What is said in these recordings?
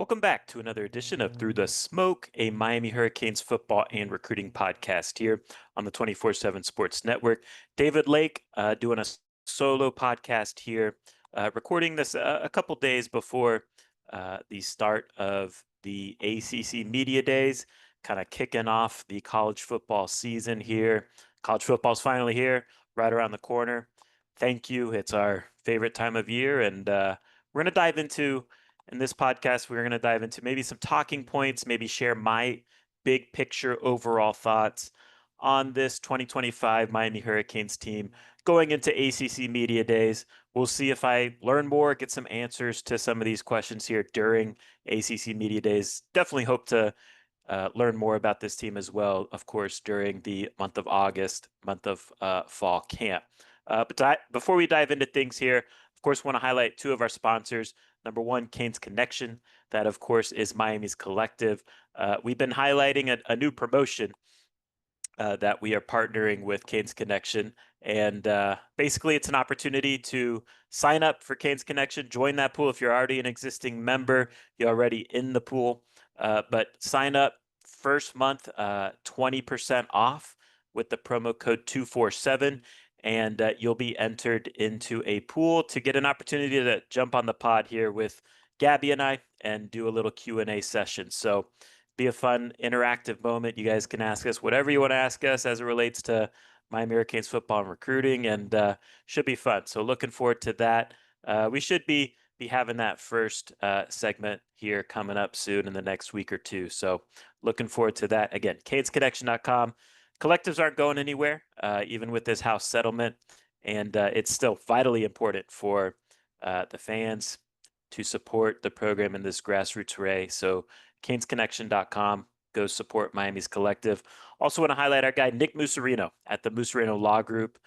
Welcome back to another edition of Through the Smoke, a Miami Hurricanes football and recruiting podcast here on the 24/7 Sports Network. David Lake doing a solo podcast here, recording this a couple days before the start of the ACC Media Days, kind of kicking off the college football season here. College football's finally here, right around the corner. Thank you. It's our favorite time of year, and we're going to dive into in this podcast, we're going to dive into maybe some talking points, maybe share my big picture overall thoughts on this 2025 Miami Hurricanes team going into ACC Media Days. We'll see if I learn more, get some answers to some of these questions here during ACC Media Days. Definitely hope to learn more about this team as well, of course, during the month of August, month of fall camp. Before we dive into things here, of course, want to highlight two of our sponsors. Number one, Canes Connection. That, of course, is Miami's collective. We've been highlighting a new promotion that we are partnering with Canes Connection. And basically, it's an opportunity to sign up for Canes Connection, join that pool. If you're already an existing member, you're already in the pool. But sign up first month, 20% off with the promo code 247. And you'll be entered into a pool to get an opportunity to jump on the pod here with Gabby and I and do a little Q&A session. So be a fun, interactive moment. You guys can ask us whatever you want to ask us as it relates to Miami Hurricanes football and recruiting, and should be fun. So looking forward to that. We should be having that first segment here coming up soon in the next week or two. So looking forward to that. Again, canesconnection.com. Collectives aren't going anywhere, even with this house settlement, and it's still vitally important for the fans to support the program in this grassroots array. So canesconnection.com. Go support Miami's collective. Also want to highlight our guy, Nick Musarino at the Musarino Law Group.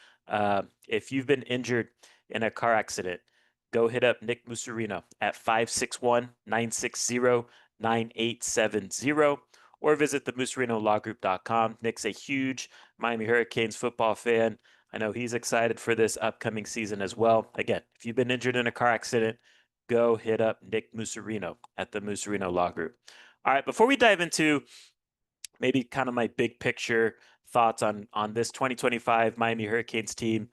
If you've been injured in a car accident, go hit up Nick Musarino at 561-960-9870 or visit the MusarinoLawGroup.com. Nick's a huge Miami Hurricanes football fan. I know he's excited for this upcoming season as well. Again, if you've been injured in a car accident, go hit up Nick Musarino at the Musarino Law Group. All right, before we dive into maybe kind of my big picture thoughts on this 2025 Miami Hurricanes team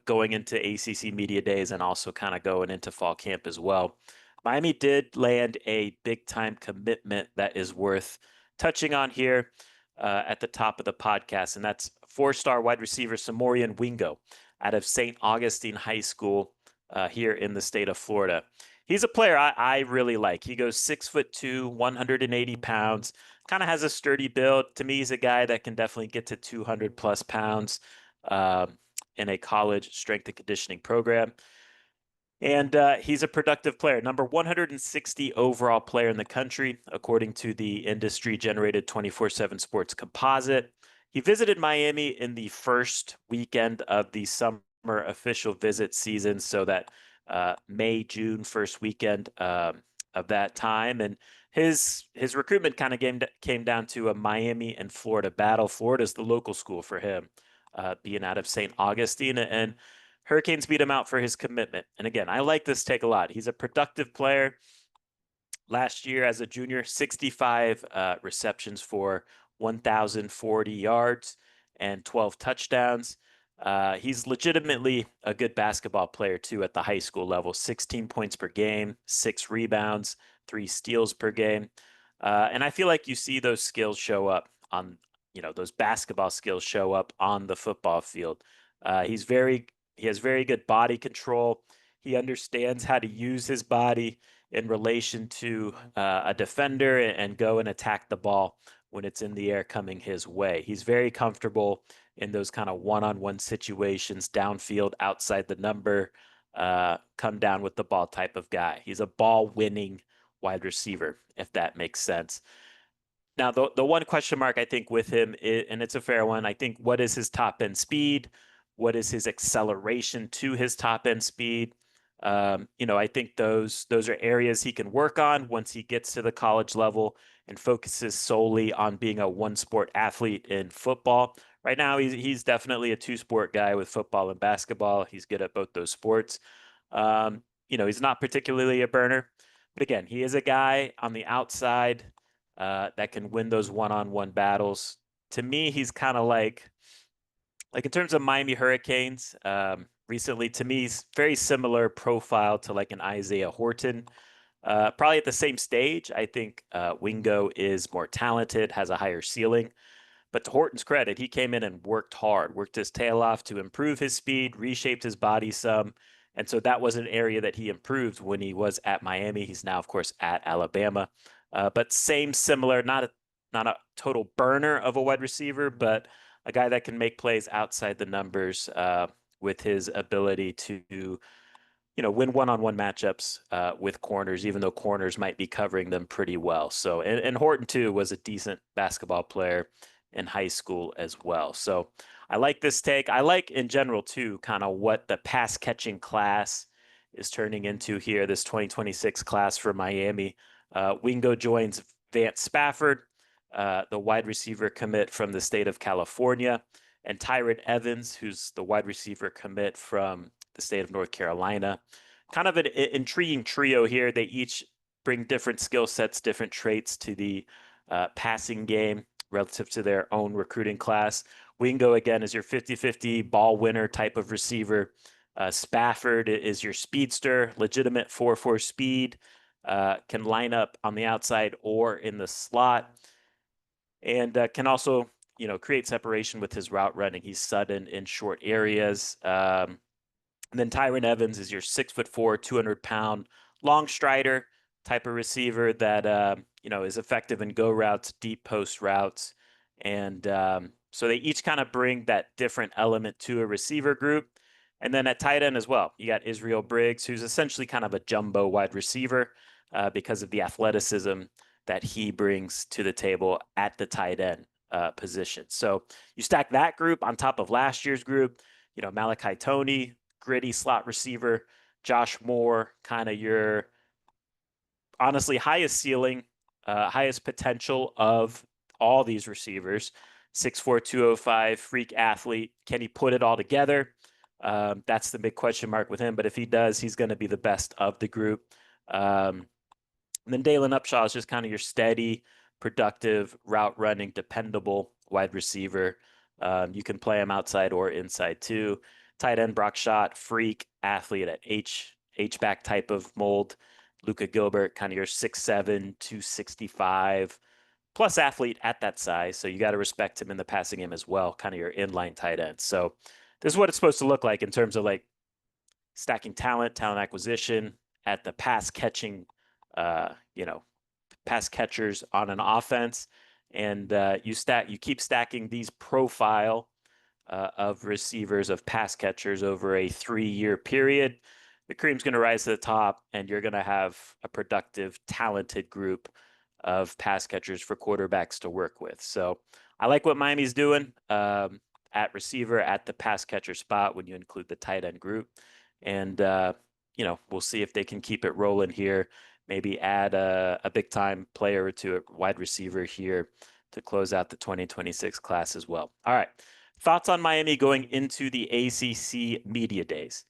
going into ACC Media Days and also kind of going into fall camp as well, Miami did land a big-time commitment that is worth touching on here at the top of the podcast, and that's four-star wide receiver Samorian Wingo out of St. Augustine High School here in the state of Florida. He's a player I really like. He goes 6'2", 180 pounds, kind of has a sturdy build. To me, he's a guy that can definitely get to 200 plus pounds in a college strength and conditioning program. And he's a productive player, number 160 overall player in the country, according to the industry-generated 24/7 Sports Composite. He visited Miami in the first weekend of the summer official visit season, so that May, June, first weekend of that time. And his recruitment kind of came down to a Miami and Florida battle. Florida's the local school for him, being out of St. Augustine, and Hurricanes beat him out for his commitment. And again, I like this take a lot. He's a productive player. Last year as a junior, 65 receptions for 1,040 yards and 12 touchdowns. He's legitimately a good basketball player too at the high school level. 16 points per game, 6 rebounds, 3 steals per game. And I feel like you see those skills show up on, those basketball skills show up on the football field. He has very good body control. He understands how to use his body in relation to a defender and go and attack the ball when it's in the air coming his way. He's very comfortable in those kind of one-on-one situations, downfield, outside the number, come down with the ball type of guy. He's a ball-winning wide receiver, if that makes sense. Now, the one question mark I think with him, and it's a fair one, I think what is his top-end speed? What is his acceleration to his top-end speed? I think those are areas he can work on once he gets to the college level and focuses solely on being a one-sport athlete in football. Right now, he's definitely a two-sport guy with football and basketball. He's good at both those sports. He's not particularly a burner, But again, he is a guy on the outside that can win those one-on-one battles. To me, he's kind of like in terms of Miami Hurricanes, recently to me, he's very similar profile to like an Isaiah Horton. Probably at the same stage. I think Wingo is more talented, has a higher ceiling. But to Horton's credit, he came in and worked hard, worked his tail off to improve his speed, reshaped his body some. And so that was an area that he improved when he was at Miami. He's now, of course, at Alabama. But same, similar, not a total burner of a wide receiver, but a guy that can make plays outside the numbers with his ability to win one-on-one matchups with corners, even though corners might be covering them pretty well. So, and Horton too was a decent basketball player in high school as well. So I like this take. I like in general too, kind of what the pass catching class is turning into here, this 2026 class for Miami. Wingo joins Vance Spafford, the wide receiver commit from the state of California, and Tyron Evans, who's the wide receiver commit from the state of North Carolina. Kind of an intriguing trio here. They each bring different skill sets, different traits to the passing game relative to their own recruiting class. Wingo, again, is your 50-50 ball winner type of receiver. Spafford is your speedster, legitimate 4-4 speed, can line up on the outside or in the slot, and can also create separation with his route running. He's sudden in short areas. And then Tyron Evans is your 6'4", 200-pound long strider type of receiver that is effective in go routes, deep post routes, and so they each kind of bring that different element to a receiver group. And then at tight end as well, you got Israel Briggs, who's essentially kind of a jumbo wide receiver because of the athleticism that he brings to the table at the tight end position. So you stack that group on top of last year's group. Malachi Toney, gritty slot receiver. Josh Moore, kind of your honestly highest ceiling, highest potential of all these receivers. 6'4", 205, freak athlete. Can he put it all together? That's the big question mark with him. But if he does, he's going to be the best of the group. And then Dalen Upshaw is just kind of your steady, productive, route running, dependable wide receiver. You can play him outside or inside too. Tight end Brock Schott, freak athlete at H-back type of mold. Luka Gilbert, kind of your 6'7", 265 plus athlete at that size. So you got to respect him in the passing game as well, kind of your inline tight end. So this is what it's supposed to look like in terms of like stacking talent acquisition at the pass catching, pass catchers on an offense, and you keep stacking these profile of receivers of pass catchers over a 3-year period. The cream's going to rise to the top, and you're going to have a productive, talented group of pass catchers for quarterbacks to work with. So I like what Miami's doing at receiver at the pass catcher spot when you include the tight end group. And, we'll see if they can keep it rolling here. Maybe add a big time player to a wide receiver here to close out the 2026 class as well. All right. Thoughts on Miami going into the ACC Media Days?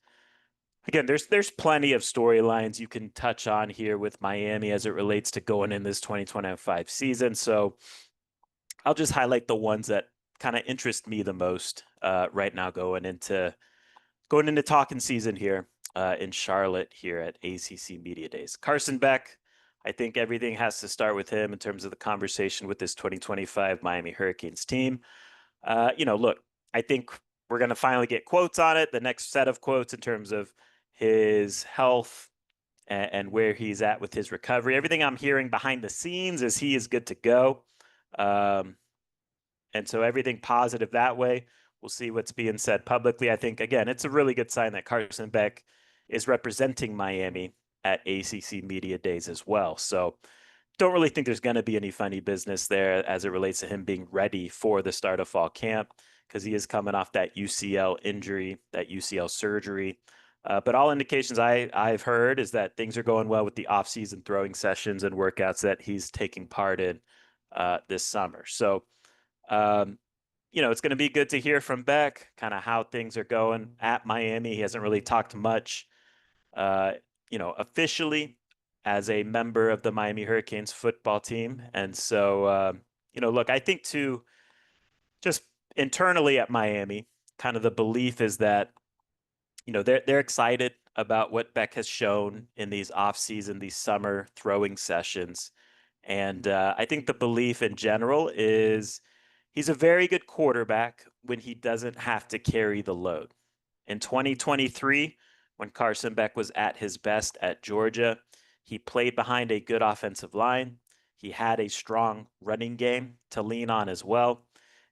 Again, there's plenty of storylines you can touch on here with Miami as it relates to going in this 2025 season. So I'll just highlight the ones that kind of interest me the most right now going into talking season here in Charlotte here at ACC Media Days. Carson Beck, I think everything has to start with him in terms of the conversation with this 2025 Miami Hurricanes team. Look, I think we're going to finally get quotes on it, the next set of quotes in terms of his health and where he's at with his recovery. Everything I'm hearing behind the scenes is he is good to go. And so everything positive that way. We'll see what's being said publicly. I think, again, it's a really good sign that Carson Beck is representing Miami at ACC Media Days as well. So don't really think there's going to be any funny business there as it relates to him being ready for the start of fall camp because he is coming off that UCL injury, that UCL surgery. But all indications I've heard is that things are going well with the off-season throwing sessions and workouts that he's taking part in this summer. So, it's going to be good to hear from Beck, kind of how things are going at Miami. He hasn't really talked much, officially as a member of the Miami Hurricanes football team. And so, look, I think too, just internally at Miami, kind of the belief is that, they're excited about what Beck has shown in these off-season, these summer throwing sessions. And I think the belief in general is he's a very good quarterback when he doesn't have to carry the load. In 2023, when Carson Beck was at his best at Georgia, he played behind a good offensive line. He had a strong running game to lean on as well.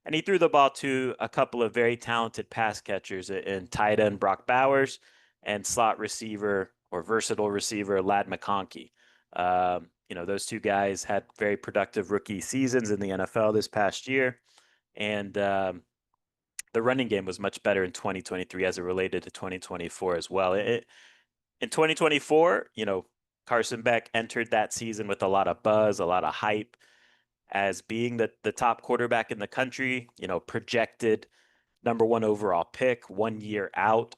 And he threw the ball to a couple of very talented pass catchers in tight end Brock Bowers and slot receiver or versatile receiver Ladd McConkey. Those two guys had very productive rookie seasons in the NFL this past year. And the running game was much better in 2023 as it related to 2024 as well. In 2024, Carson Beck entered that season with a lot of buzz, a lot of hype as being the top quarterback in the country, projected number one overall pick 1 year out.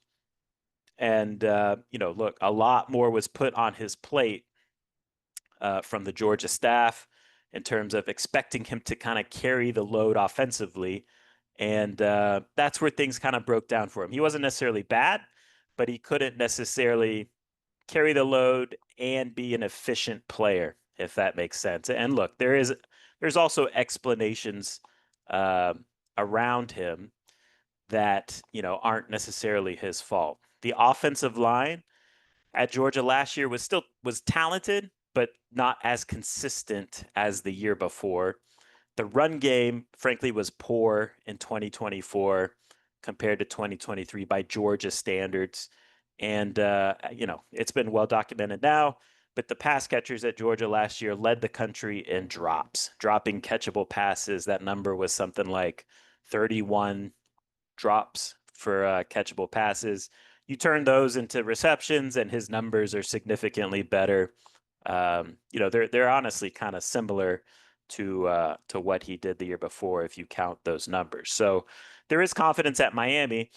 And, look, a lot more was put on his plate from the Georgia staff in terms of expecting him to kind of carry the load offensively. And that's where things kind of broke down for him. He wasn't necessarily bad, but he couldn't necessarily carry the load and be an efficient player, if that makes sense. And look, there's also explanations around him that aren't necessarily his fault. The offensive line at Georgia last year was talented, but not as consistent as the year before. The run game, frankly, was poor in 2024 compared to 2023 by Georgia standards. And, it's been well documented now, but the pass catchers at Georgia last year led the country in drops, dropping catchable passes. That number was something like 31 drops for catchable passes. You turn those into receptions, and his numbers are significantly better. They're honestly kind of similar to what he did the year before if you count those numbers. So there is confidence at Miami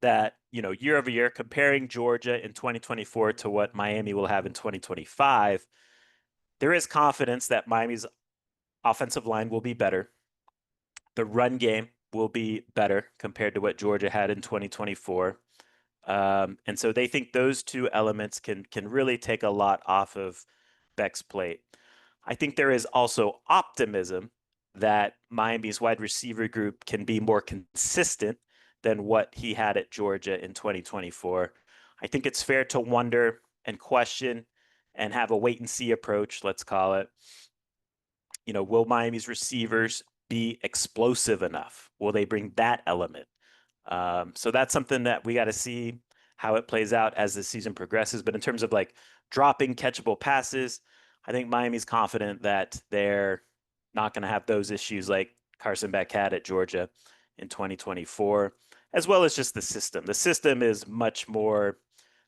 that, year over year, comparing Georgia in 2024 to what Miami will have in 2025, there is confidence that Miami's offensive line will be better. The run game will be better compared to what Georgia had in 2024. And so they think those two elements can really take a lot off of Beck's plate. I think there is also optimism that Miami's wide receiver group can be more consistent than what he had at Georgia in 2024. I think it's fair to wonder and question and have a wait and see approach, let's call it. Will Miami's receivers be explosive enough? Will they bring that element? So that's something that we got to see how it plays out as the season progresses. But in terms of like dropping catchable passes, I think Miami's confident that they're not going to have those issues like Carson Beck had at Georgia in 2024, as well as just the system. The system is much more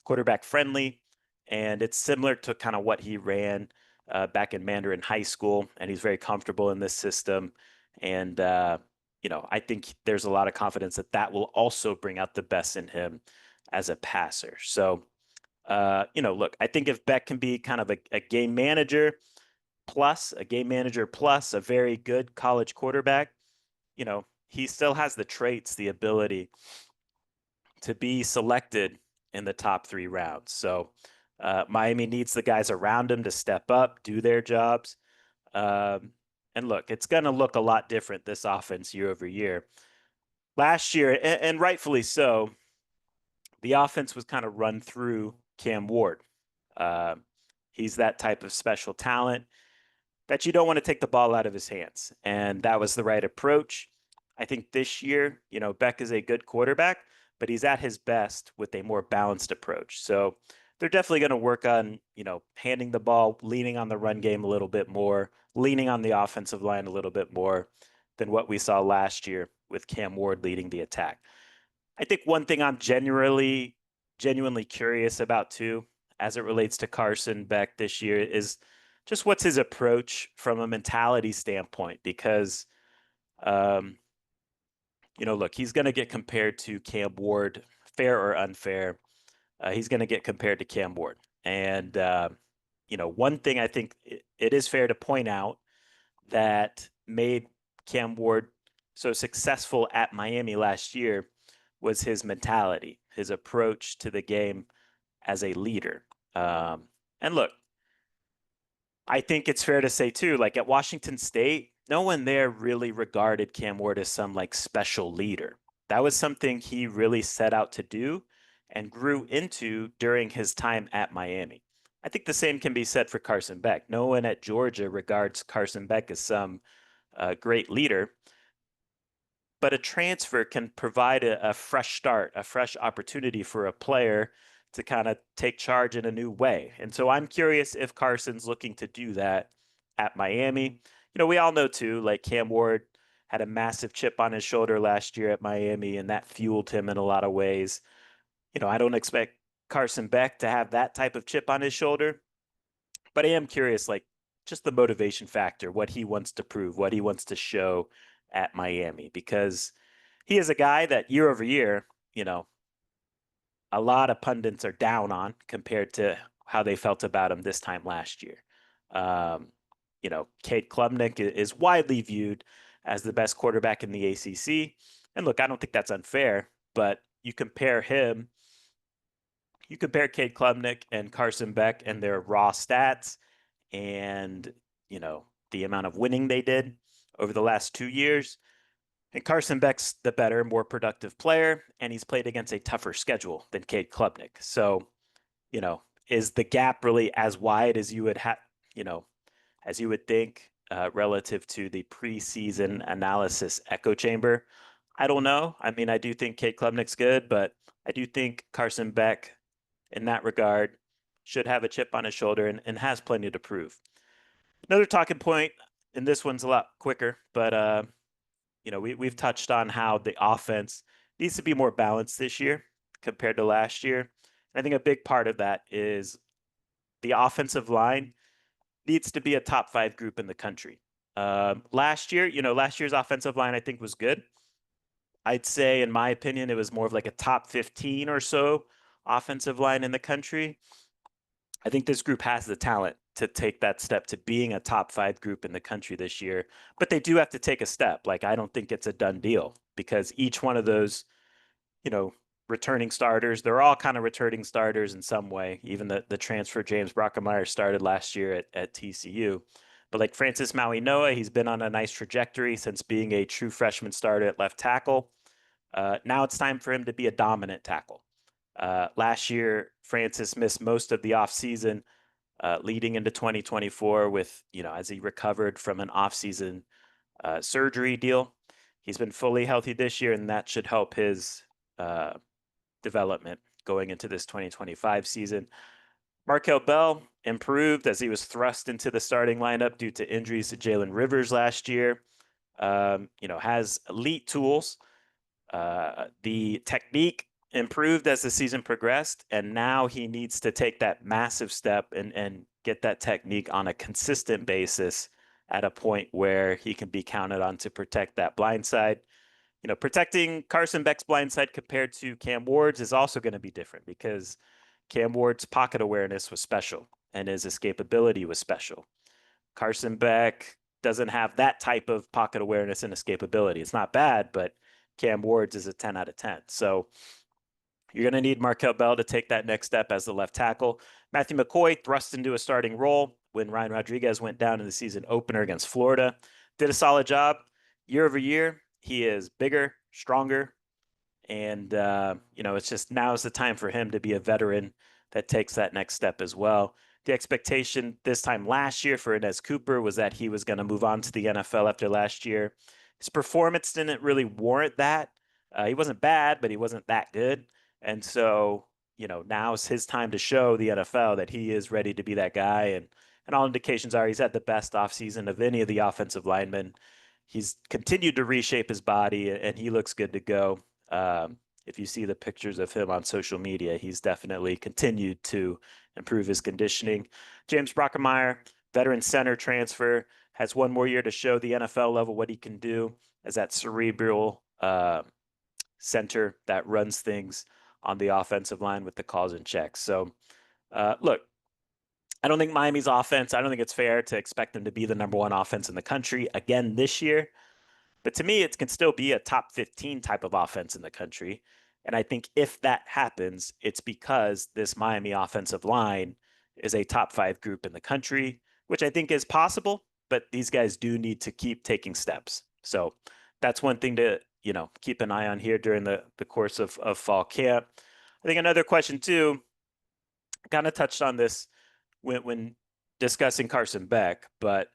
quarterback friendly, and it's similar to kind of what he ran back in Mandarin High School, and he's very comfortable in this system. And I think there's a lot of confidence that that will also bring out the best in him as a passer. So, look, I think if Beck can be kind of a game manager plus a very good college quarterback, he still has the traits, the ability to be selected in the top 3 rounds. So Miami needs the guys around him to step up, do their jobs. And look, it's going to look a lot different, this offense, year over year. Last year, and rightfully so, the offense was kind of run through Cam Ward. He's that type of special talent that you don't want to take the ball out of his hands. And that was the right approach. I think this year, Beck is a good quarterback, but he's at his best with a more balanced approach. So they're definitely going to work on, handing the ball, leaning on the run game a little bit more, leaning on the offensive line a little bit more than what we saw last year with Cam Ward leading the attack. I think one thing I'm genuinely curious about too, as it relates to Carson Beck this year, is just what's his approach from a mentality standpoint, because, look, he's going to get compared to Cam Ward, fair or unfair. He's going to get compared to Cam Ward. And one thing I think it is fair to point out that made Cam Ward so successful at Miami last year was his mentality, his approach to the game as a leader. And look, I think it's fair to say too, like at Washington State, no one there really regarded Cam Ward as some like special leader. That was something he really set out to do and grew into during his time at Miami. I think the same can be said for Carson Beck. No one at Georgia regards Carson Beck as some great leader, but a transfer can provide a fresh start, a fresh opportunity for a player to kind of take charge in a new way. And so I'm curious if Carson's looking to do that at Miami. We all know too, like Cam Ward had a massive chip on his shoulder last year at Miami, and that fueled him in a lot of ways. I don't expect Carson Beck to have that type of chip on his shoulder, but I am curious, like just the motivation factor, what he wants to prove, what he wants to show at Miami, because he is a guy that year over year, a lot of pundits are down on compared to how they felt about him this time last year. Cade Klubnik is widely viewed as the best quarterback in the ACC. And look, I don't think that's unfair, but you compare Cade Klubnik and Carson Beck and their raw stats and, the amount of winning they did over the last 2 years. And Carson Beck's the better, more productive player, and he's played against a tougher schedule than Cade Klubnik. So, is the gap really as wide as you would have, as you would think, relative to the preseason analysis echo chamber? I don't know. I mean, I do think Cade Klubnik's good, but I do think Carson Beck, in that regard, should have a chip on his shoulder and has plenty to prove. Another talking point, and this one's a lot quicker, but we've touched on how the offense needs to be more balanced this year compared to last year. And I think a big part of that is the offensive line needs to be a top 5 group in the country. Last year's offensive line I think was good. I'd say, in my opinion, it was more of like a top 15 or so offensive line in the country. I think this group has the talent to take that step to being a top 5 group in the country this year, but they do have to take a step. Like, I don't think it's a done deal because each one of those, returning starters, they're all kind of returning starters in some way. Even the transfer James Brockemeyer started last year at TCU. But like Francis Maui-Noa, he's been on a nice trajectory since being a true freshman starter at left tackle. Now it's time for him to be a dominant tackle. Last year, Francis missed most of the offseason leading into 2024 with, as he recovered from an offseason surgery deal. He's been fully healthy this year, and that should help his development going into this 2025 season. Markel Bell improved as he was thrust into the starting lineup due to injuries to Jalen Rivers last year. Has elite tools. The technique improved as the season progressed, and now he needs to take that massive step and get that technique on a consistent basis at a point where he can be counted on to protect that blind side. Protecting Carson Beck's blind side compared to Cam Ward's is also going to be different because Cam Ward's pocket awareness was special and his escapability was special. Carson Beck doesn't have that type of pocket awareness and escapability. It's not bad, but Cam Ward's is a 10 out of 10. So you're going to need Markel Bell to take that next step as the left tackle. Matthew McCoy thrust into a starting role when Ryan Rodriguez went down in the season opener against Florida. Did a solid job. Year over year, he is bigger, stronger, and it's just now is the time for him to be a veteran that takes that next step as well. The expectation this time last year for Inez Cooper was that he was going to move on to the NFL after last year. His performance didn't really warrant that. He wasn't bad, but he wasn't that good. And so, now is his time to show the NFL that he is ready to be that guy. And all indications are he's had the best offseason of any of the offensive linemen. He's continued to reshape his body, and he looks good to go. If you see the pictures of him on social media, he's definitely continued to improve his conditioning. James Brockemeyer, veteran center transfer, has one more year to show the NFL level what he can do as that cerebral center that runs things on the offensive line with the calls and checks. So, look, I don't think Miami's offense, I don't think it's fair to expect them to be the number one offense in the country again this year. But to me, it can still be a top 15 type of offense in the country. And I think if that happens, it's because this Miami offensive line is a top five group in the country, which I think is possible, but these guys do need to keep taking steps. So that's one thing to, keep an eye on here during the course of fall camp. I think another question too, kind of touched on this when discussing Carson Beck, but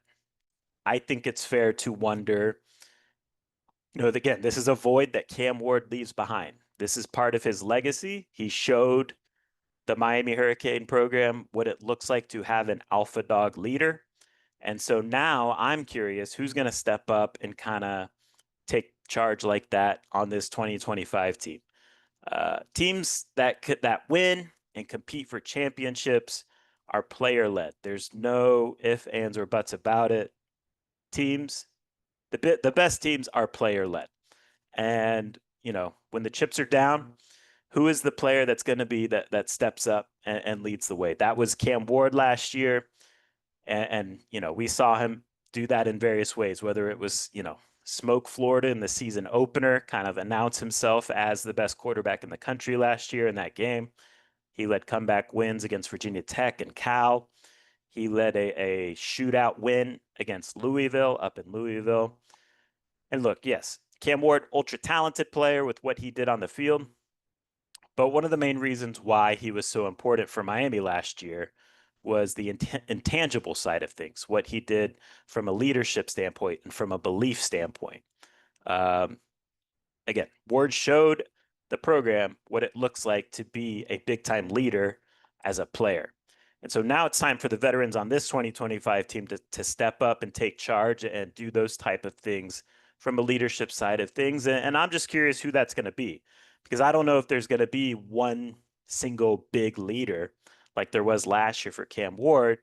I think it's fair to wonder, again, this is a void that Cam Ward leaves behind. This is part of his legacy. He showed the Miami Hurricane program what it looks like to have an alpha dog leader. And so now I'm curious who's going to step up and kind of take charge like that on this 2025 team. Teams that win and compete for championships are player led. There's no ifs, ands, or buts about it. The best teams are player led. And, when the chips are down, who is the player that's going to be that steps up and leads the way? That was Cam Ward last year. And we saw him do that in various ways, whether it was, smoke Florida in the season opener, kind of announce himself as the best quarterback in the country last year in that game. He led comeback wins against Virginia Tech and Cal. He led a shootout win against Louisville up in Louisville. And look, yes, Cam Ward, ultra talented player with what he did on the field. But one of the main reasons why he was so important for Miami last year was the intangible side of things, what he did from a leadership standpoint and from a belief standpoint. Um, Again, Ward showed the program what it looks like to be a big time leader as a player. And so now it's time for the veterans on this 2025 team to step up and take charge and do those type of things from a leadership side of things. And I'm just curious who that's going to be, because I don't know if there's going to be one single big leader like there was last year for Cam Ward.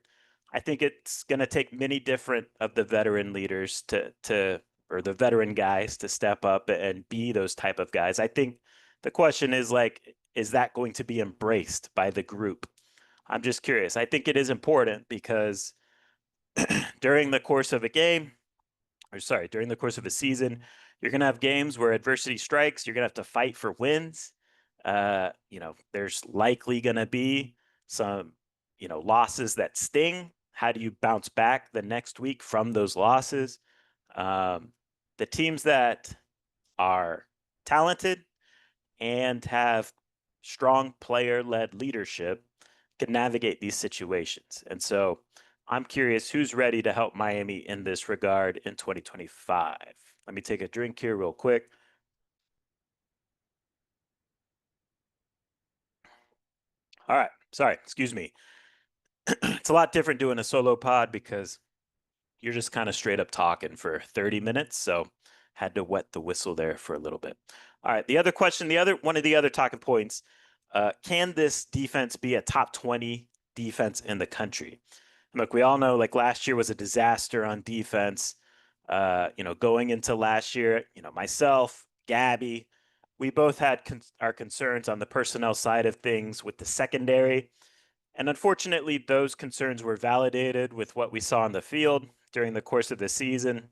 I think it's going to take many different of the veteran leaders or the veteran guys to step up and be those type of guys. I think the question is like, is that going to be embraced by the group? I'm just curious. I think it is important because during the course of a game, during the course of a season, you're going to have games where adversity strikes. You're going to have to fight for wins. There's likely going to be some, losses that sting. How do you bounce back the next week from those losses? The teams that are talented and have strong player-led leadership can navigate these situations. And so I'm curious who's ready to help Miami in this regard in 2025. Let me take a drink here real quick. All right. Sorry. Excuse me. It's a lot different doing a solo pod because you're just kind of straight up talking for 30 minutes. So had to wet the whistle there for a little bit. All right. The other question, one of the other talking points, can this defense be a top 20 defense in the country? Look, we all know like last year was a disaster on defense. Going into last year, myself, Gabby, we both had our concerns on the personnel side of things with the secondary. And unfortunately, those concerns were validated with what we saw on the field during the course of the season.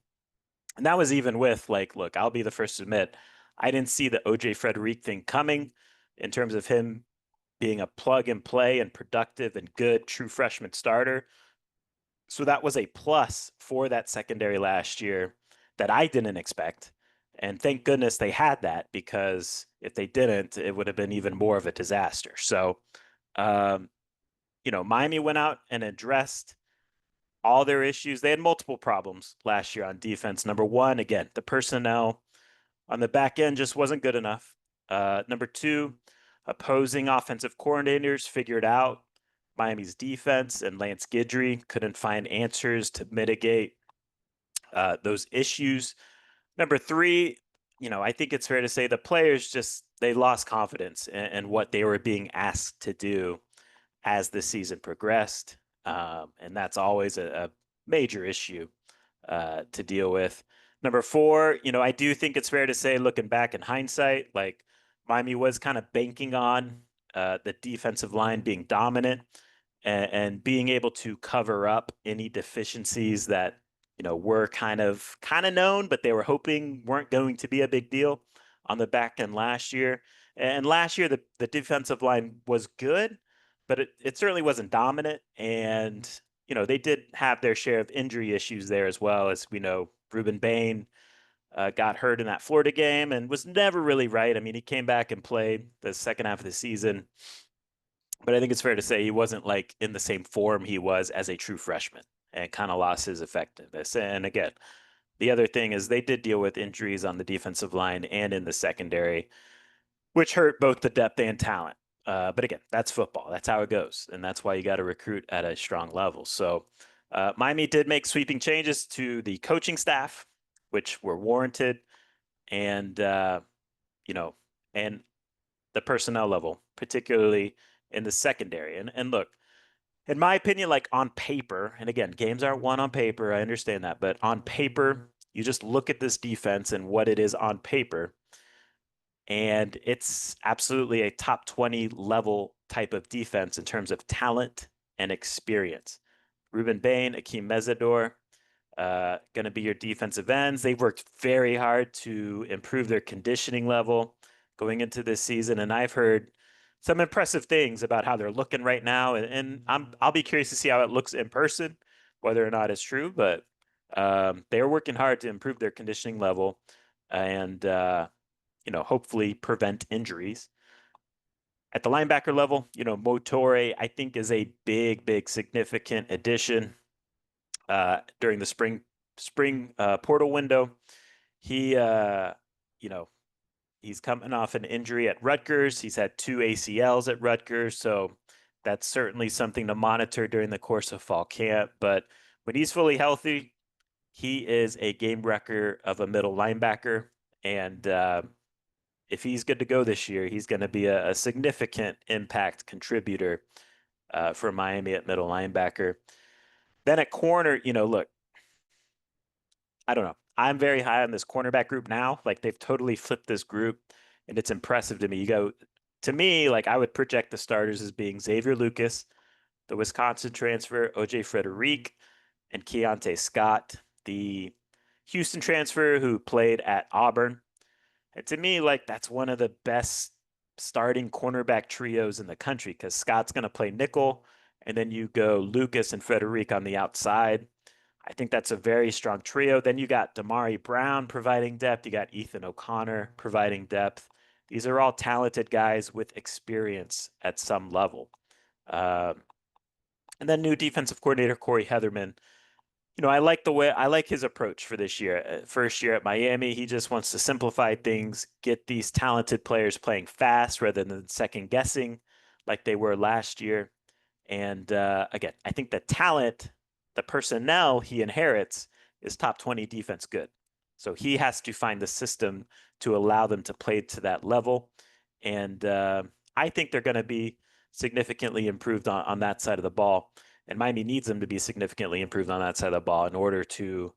And that was even with like, look, I'll be the first to admit, I didn't see the OJ Frederick thing coming in terms of him being a plug and play and productive and good true freshman starter. So that was a plus for that secondary last year that I didn't expect. And thank goodness they had that, because if they didn't, it would have been even more of a disaster. So, Miami went out and addressed all their issues. They had multiple problems last year on defense. Number one, again, the personnel on the back end just wasn't good enough. Number two, opposing offensive coordinators figured out Miami's defense, and Lance Guidry couldn't find answers to mitigate those issues. Number three, I think it's fair to say the players they lost confidence in what they were being asked to do as the season progressed. And that's always a major issue to deal with. Number four, I do think it's fair to say, looking back in hindsight, like Miami was kind of banking on the defensive line being dominant. and being able to cover up any deficiencies that were kind of known, but they were hoping weren't going to be a big deal on the back end last year. And last year, the defensive line was good, but it certainly wasn't dominant. And they did have their share of injury issues there as well. As we know, Ruben Bain got hurt in that Florida game and was never really right. I mean, he came back and played the second half of the season, but I think it's fair to say he wasn't like in the same form he was as a true freshman and kind of lost his effectiveness. And again, the other thing is they did deal with injuries on the defensive line and in the secondary, which hurt both the depth and talent. But again, that's football. That's how it goes. And that's why you got to recruit at a strong level. So Miami did make sweeping changes to the coaching staff, which were warranted. And, you know, and the personnel level, particularly in the secondary. And look, in my opinion, like on paper, and again, games aren't won on paper. I understand that. But on paper, you just look at this defense and what it is on paper. And it's absolutely a top 20 level type of defense in terms of talent and experience. Ruben Bain, Akeem Mesidor, going to be your defensive ends. They've worked very hard to improve their conditioning level going into this season, and I've heard some impressive things about how they're looking right now. And I'll be curious to see how it looks in person, whether or not it's true. But they're working hard to improve their conditioning level, and hopefully prevent injuries. At the linebacker level, Motore, I think, is a big, significant addition during the spring portal window. He, he's coming off an injury at Rutgers. He's had 2 ACLs at Rutgers, so that's certainly something to monitor during the course of fall camp. But when he's fully healthy, he is a game wrecker of a middle linebacker. And if he's good to go this year, he's going to be a significant impact contributor for Miami at middle linebacker. Then at corner, look, I don't know. I'm very high on this cornerback group now. Like they've totally flipped this group, and it's impressive to me. To me, like I would project the starters as being Xavier Lucas, the Wisconsin transfer, OJ Frederic, and Keontae Scott, the Houston transfer who played at Auburn. And to me, like that's one of the best starting cornerback trios in the country because Scott's going to play nickel, and then you go Lucas and Frederic on the outside. I think that's a very strong trio. Then you got Damari Brown providing depth. You got Ethan O'Connor providing depth. These are all talented guys with experience at some level. And then new defensive coordinator Corey Heatherman. I like his approach for this year. First year at Miami, he just wants to simplify things, get these talented players playing fast rather than second guessing like they were last year. And again, I think the talent, the personnel he inherits is top 20 defense good. So he has to find the system to allow them to play to that level. And I think they're going to be significantly improved on that side of the ball. And Miami needs them to be significantly improved on that side of the ball in order to,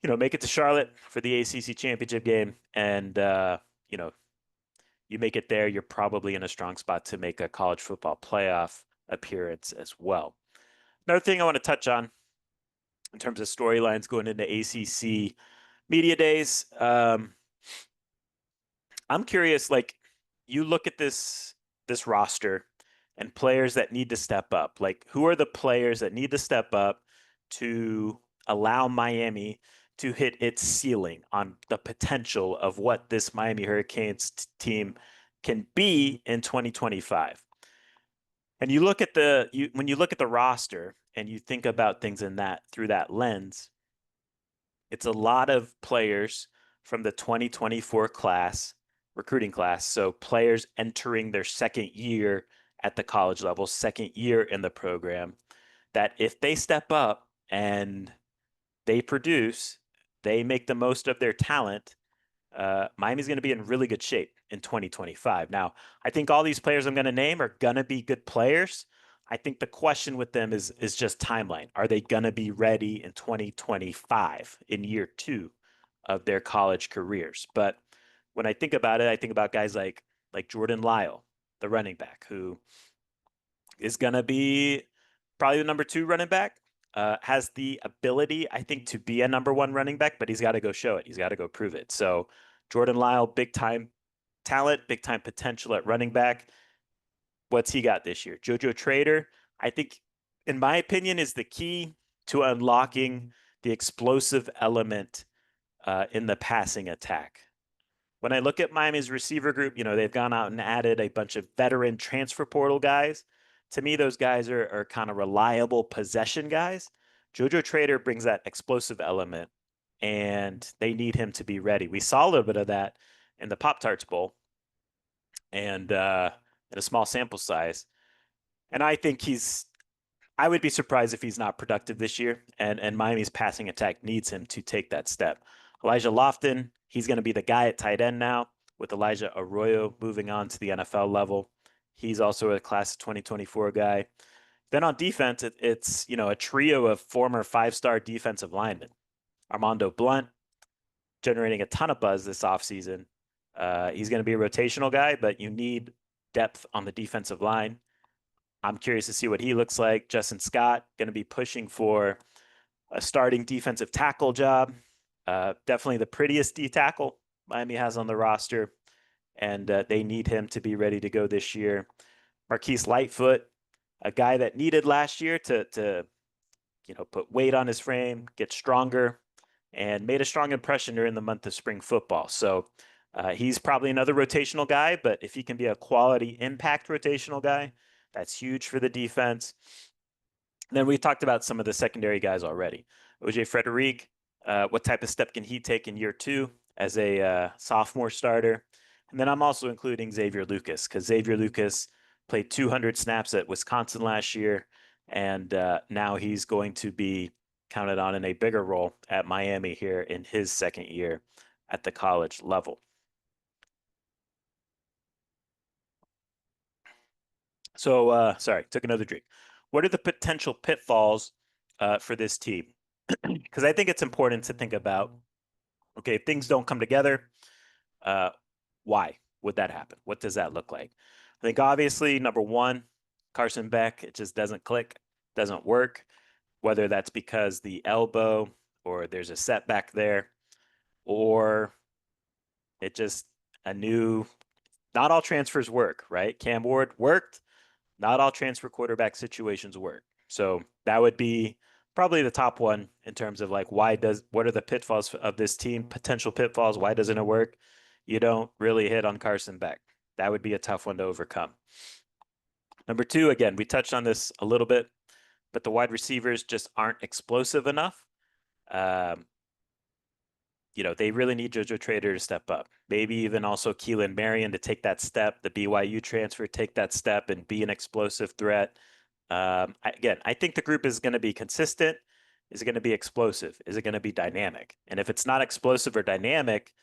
make it to Charlotte for the ACC championship game. And, you make it there, you're probably in a strong spot to make a college football playoff appearance as well. Another thing I want to touch on in terms of storylines going into ACC media days, I'm curious, like you look at this roster and players that need to step up. Like who are the players that need to step up to allow Miami to hit its ceiling on the potential of what this Miami Hurricanes team can be in 2025? And you look at when you look at the roster and you think about things through that lens, it's a lot of players from the 2024 recruiting class. So players entering their second year at the college level, second year in the program, that if they step up and they produce, they make the most of their talent, Miami's going to be in really good shape in 2025. Now, I think all these players I'm going to name are going to be good players. I think the question with them is just timeline. Are they going to be ready in 2025 in year 2 of their college careers? But when I think about it, I think about guys like Jordan Lyle, the running back, who is going to be probably the number 2 running back. Has the ability, I think, to be a number 1 running back, but he's got to go show it. He's got to go prove it. So Jordan Lyle, big time talent, big time potential at running back. What's he got this year? JoJo Trader, I think, in my opinion, is the key to unlocking the explosive element in the passing attack. When I look at Miami's receiver group, they've gone out and added a bunch of veteran transfer portal guys. To me, those guys are kind of reliable possession guys. JoJo Trader brings that explosive element, and they need him to be ready. We saw a little bit of that in the Pop-Tarts Bowl and in a small sample size. And I would be surprised if he's not productive this year. And Miami's passing attack needs him to take that step. Elijah Lofton, he's going to be the guy at tight end now, with Elijah Arroyo moving on to the NFL level. He's also a class of 2024 guy. Then on defense, it's a trio of former 5-star defensive linemen. Armando Blunt, generating a ton of buzz this offseason. He's going to be a rotational guy, but you need depth on the defensive line. I'm curious to see what he looks like. Justin Scott, going to be pushing for a starting defensive tackle job. Definitely the prettiest D tackle Miami has on the roster, and they need him to be ready to go this year. Marquise Lightfoot, a guy that needed last year to put weight on his frame, get stronger, and made a strong impression during the month of spring football. So he's probably another rotational guy, but if he can be a quality impact rotational guy, that's huge for the defense. And then we talked about some of the secondary guys already. OJ Frederic, what type of step can he take in year 2 as a sophomore starter? And then I'm also including Xavier Lucas, because Xavier Lucas played 200 snaps at Wisconsin last year, and now he's going to be counted on in a bigger role at Miami here in his second year at the college level. So, sorry, took another drink. What are the potential pitfalls for this team? Because I think it's important to think about, okay, if things don't come together, why would that happen? What does that look like? I think obviously, number 1, Carson Beck, it just doesn't click, doesn't work, whether that's because the elbow or there's a setback there, or it just not all transfers work, right? Cam Ward worked. Not all transfer quarterback situations work. So that would be probably the top one in terms of like, what are the pitfalls of this team? Potential pitfalls. Why doesn't it work? You don't really hit on Carson Beck. That would be a tough one to overcome. Number 2, again, we touched on this a little bit, but the wide receivers just aren't explosive enough. They really need JoJo Trader to step up. Maybe even also Keelan Marion to take that step, the BYU transfer, take that step and be an explosive threat. Again, I think the group is going to be consistent. Is it going to be explosive? Is it going to be dynamic? And if it's not explosive or dynamic,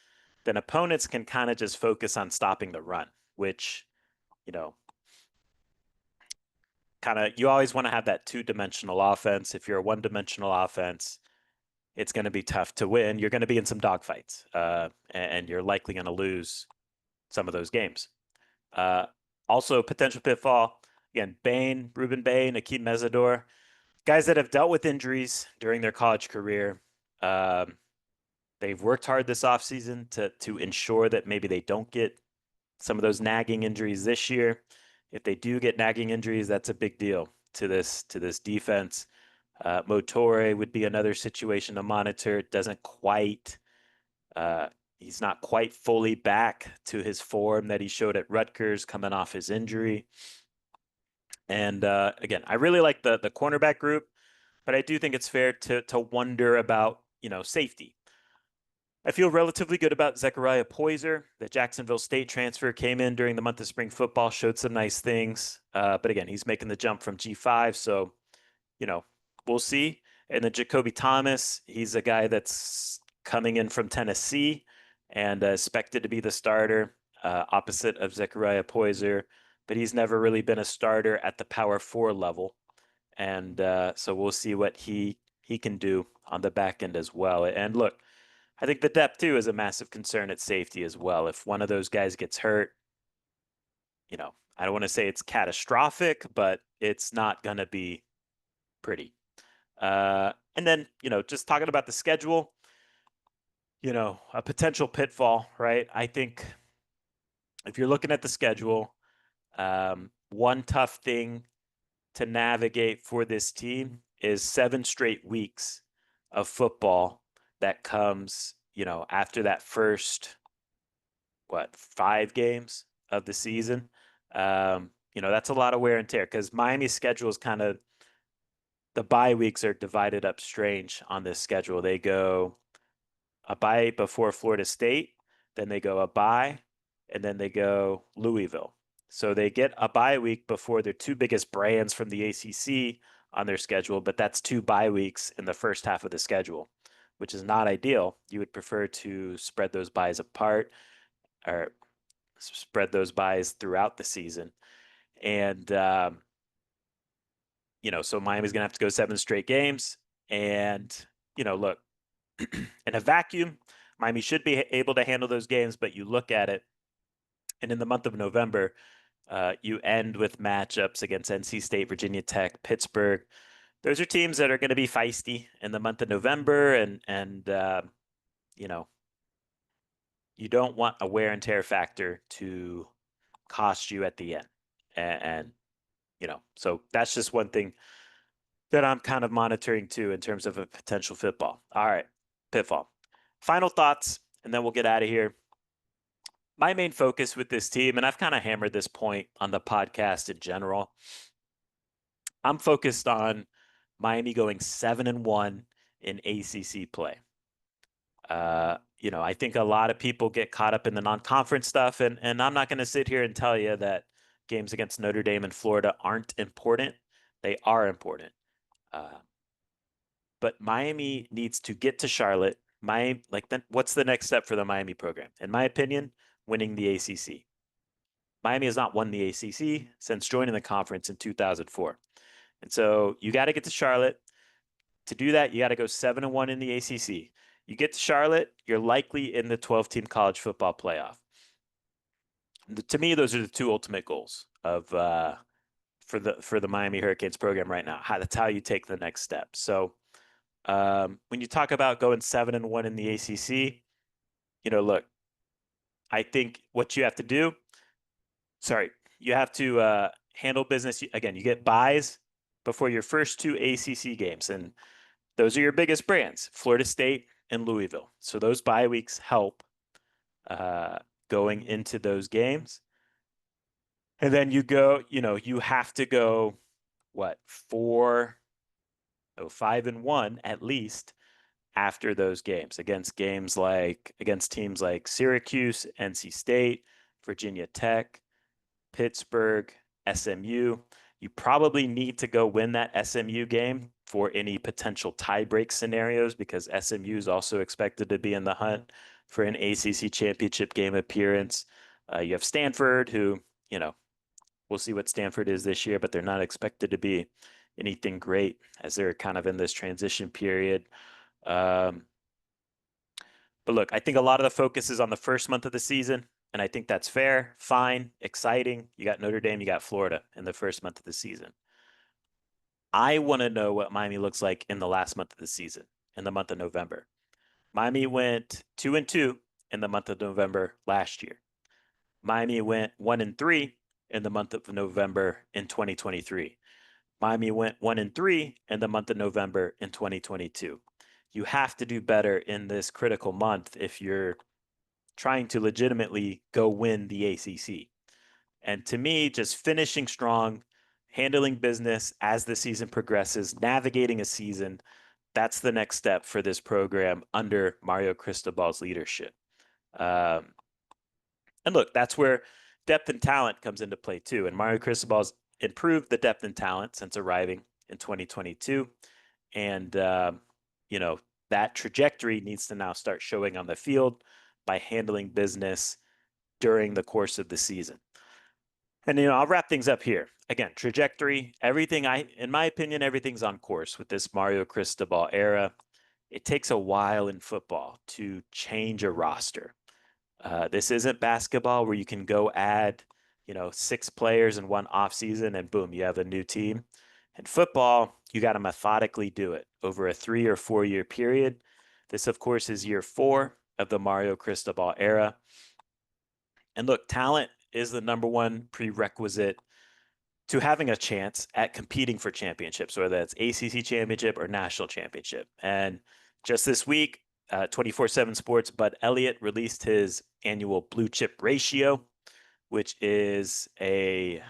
then opponents can kind of just focus on stopping the run, which, you always want to have that 2-dimensional offense. If you're a 1-dimensional offense, it's going to be tough to win. You're going to be in some dogfights, and you're likely going to lose some of those games. Also, potential pitfall, again, Ruben Bain, Akeem Mesidor, guys that have dealt with injuries during their college career. They've worked hard this offseason to ensure that maybe they don't get some of those nagging injuries this year. If they do get nagging injuries, that's a big deal to this defense. Motore would be another situation to monitor. He's not quite fully back to his form that he showed at Rutgers coming off his injury. And again, I really like the cornerback group, but I do think it's fair to wonder about, safety. I feel relatively good about Zechariah Poyser. The Jacksonville State transfer came in during the month of spring football, showed some nice things. But again, he's making the jump from G5, so, we'll see. And then Jacoby Thomas, he's a guy that's coming in from Tennessee and expected to be the starter, opposite of Zechariah Poyser, but he's never really been a starter at the Power 4 level. And so we'll see what he can do on the back end as well. And look, I think the depth too is a massive concern at safety as well. If one of those guys gets hurt, I don't want to say it's catastrophic, but it's not going to be pretty. And then, just talking about the schedule, a potential pitfall, right? I think if you're looking at the schedule, one tough thing to navigate for this team is 7 straight weeks of football that comes, after that first, 5 games of the season. That's a lot of wear and tear because Miami's schedule is kind of, the bye weeks are divided up strange on this schedule. They go a bye before Florida State, then they go a bye, and then they go Louisville. So they get a bye week before their two biggest brands from the ACC on their schedule, but that's 2 bye weeks in the first half of the schedule, which is not ideal. You would prefer to spread those byes apart or spread those byes throughout the season. And, so Miami's going to have to go 7 straight games. And, look, in a vacuum, Miami should be able to handle those games, but you look at it, and in the month of November, you end with matchups against NC State, Virginia Tech, Pittsburgh. Those are teams that are going to be feisty in the month of November, and you don't want a wear and tear factor to cost you at the end. And so that's just one thing that I'm kind of monitoring too in terms of a potential pitfall. All right, pitfall. Final thoughts, and then we'll get out of here. My main focus with this team, and I've kind of hammered this point on the podcast in general, I'm focused on Miami going 7-1 in ACC play. I think a lot of people get caught up in the non-conference stuff, and I'm not going to sit here and tell you that games against Notre Dame and Florida aren't important. They are important. But Miami needs to get to Charlotte. What's the next step for the Miami program? In my opinion, winning the ACC. Miami has not won the ACC since joining the conference in 2004. And so you got to get to Charlotte. To do that, you got to go 7-1 in the ACC. You get to Charlotte, you're likely in the 12-team college football playoff. To me, those are the two ultimate goals of for the Miami Hurricanes program right now. That's how you take the next step. So when you talk about going 7-1 in the ACC, look, I think what you have to do, you have to handle business. Again, you get buys before your first 2 ACC games, and those are your biggest brands, Florida State and Louisville. So those bye weeks help going into those games. And then you have to go, 5-1 at least after those games against teams like Syracuse, NC State, Virginia Tech, Pittsburgh, SMU. You probably need to go win that SMU game for any potential tie-break scenarios because SMU is also expected to be in the hunt for an ACC championship game appearance. You have Stanford, who, we'll see what Stanford is this year, but they're not expected to be anything great as they're kind of in this transition period. But look, I think a lot of the focus is on the first month of the season, and I think that's fair, fine, exciting. You got Notre Dame, you got Florida in the first month of the season. I want to know what Miami looks like in the last month of the season, in the month of November. Miami went 2-2 in the month of November last year. Miami went 1-3 in the month of November in 2023. Miami went 1-3 in the month of November in 2022. You have to do better in this critical month if you're trying to legitimately go win the ACC. And to me, just finishing strong, handling business as the season progresses, navigating a season, that's the next step for this program under Mario Cristobal's leadership. And look, that's where depth and talent comes into play too. And Mario Cristobal's improved the depth and talent since arriving in 2022. And, that trajectory needs to now start showing on the field by handling business during the course of the season. And, I'll wrap things up here. Again, trajectory, in my opinion, everything's on course with this Mario Cristobal era. It takes a while in football to change a roster. This isn't basketball where you can go add, 6 players in one offseason and boom, you have a new team. In football, you got to methodically do it over a 3 or 4 year period. This, of course, is year 4 of the Mario Cristobal era. And look, talent is the number one prerequisite to having a chance at competing for championships, whether that's ACC championship or national championship. And just this week, 24/7 Sports, Bud Elliott released his annual blue chip ratio, which is a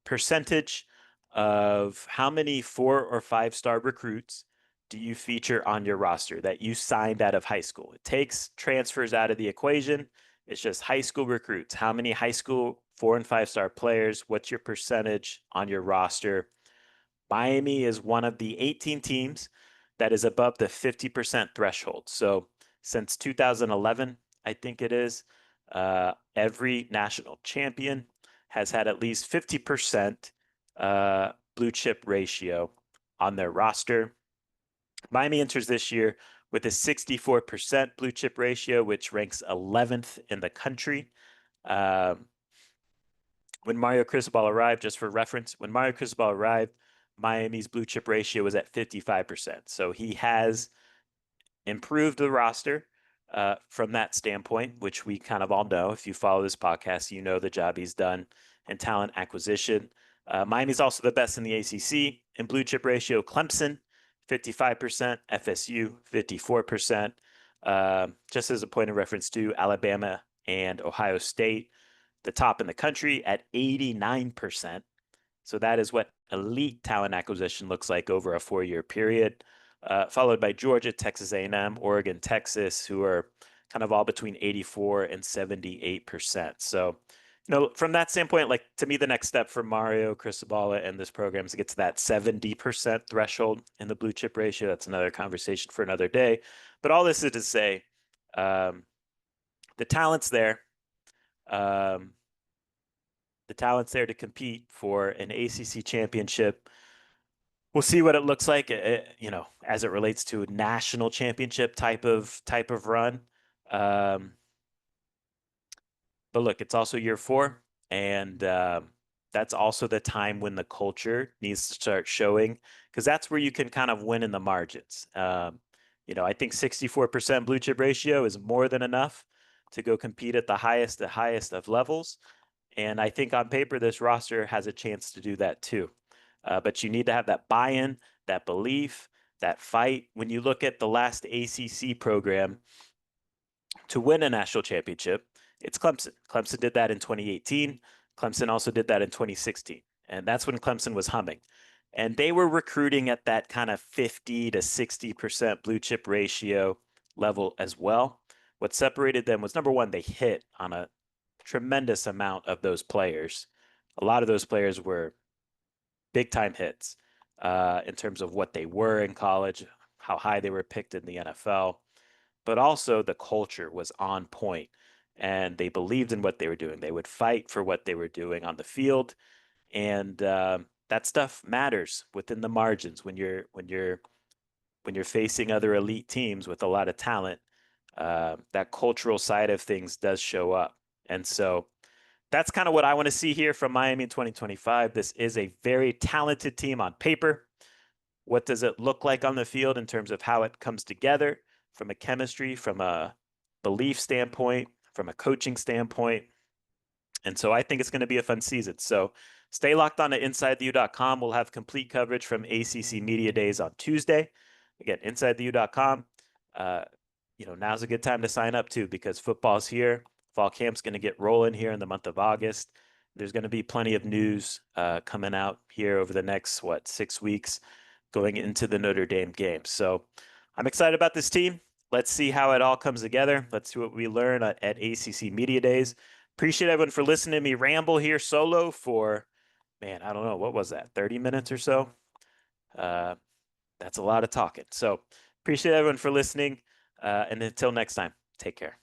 percentage of how many 4 or 5 star recruits do you feature on your roster that you signed out of high school. It takes transfers out of the equation. It's just high school recruits. How many high school 4 and 5 star players? What's your percentage on your roster? Miami is one of the 18 teams that is above the 50% threshold. So since 2011, I think it is, every national champion has had at least 50% blue chip ratio on their roster. Miami enters this year with a 64% blue chip ratio, which ranks 11th in the country. When Mario Cristobal arrived, just for reference, when Mario Cristobal arrived, Miami's blue chip ratio was at 55%. So he has improved the roster from that standpoint, which we kind of all know. If you follow this podcast, you know the job he's done in talent acquisition. Miami's also the best in the ACC in blue chip ratio. Clemson, 55%, FSU, 54%. Just as a point of reference to Alabama and Ohio State, the top in the country at 89%. So that is what elite talent acquisition looks like over a 4 year period, followed by Georgia, Texas A&M, Oregon, Texas, who are kind of all between 84 and 78%. So, from that standpoint, like to me, the next step for Mario Cristobal and this program is to get to that 70% threshold in the blue chip ratio. That's another conversation for another day. But all this is to say, the talent's there. The talent's there to compete for an ACC championship. We'll see what it looks like, as it relates to a national championship type of run. But look, it's also year 4, and that's also the time when the culture needs to start showing, because that's where you can kind of win in the margins. I think 64% blue chip ratio is more than enough to go compete at the highest of levels. And I think on paper, this roster has a chance to do that too. But you need to have that buy-in, that belief, that fight. When you look at the last ACC program to win a national championship, it's Clemson. Clemson did that in 2018. Clemson also did that in 2016. And that's when Clemson was humming. And they were recruiting at that kind of 50 to 60% blue chip ratio level as well. What separated them was, number one, they hit on a tremendous amount of those players. A lot of those players were big time hits in terms of what they were in college, how high they were picked in the NFL, but also the culture was on point and they believed in what they were doing. They would fight for what they were doing on the field, and that stuff matters within the margins when you're facing other elite teams with a lot of talent. That cultural side of things does show up. And so that's kind of what I want to see here from Miami in 2025. This is a very talented team on paper. What does it look like on the field in terms of how it comes together from a chemistry, from a belief standpoint, from a coaching standpoint? And so I think it's going to be a fun season. So stay locked on to InsideTheU.com. We'll have complete coverage from ACC Media Days on Tuesday. Again, InsideTheU.com. Now's a good time to sign up too, because football's here. Fall camp's going to get rolling here in the month of August. There's going to be plenty of news coming out here over the next, 6 weeks going into the Notre Dame game. So I'm excited about this team. Let's see how it all comes together. Let's see what we learn at ACC Media Days. Appreciate everyone for listening to me ramble here solo for, I don't know, what was that, 30 minutes or so? That's a lot of talking. So appreciate everyone for listening. And until next time, take care.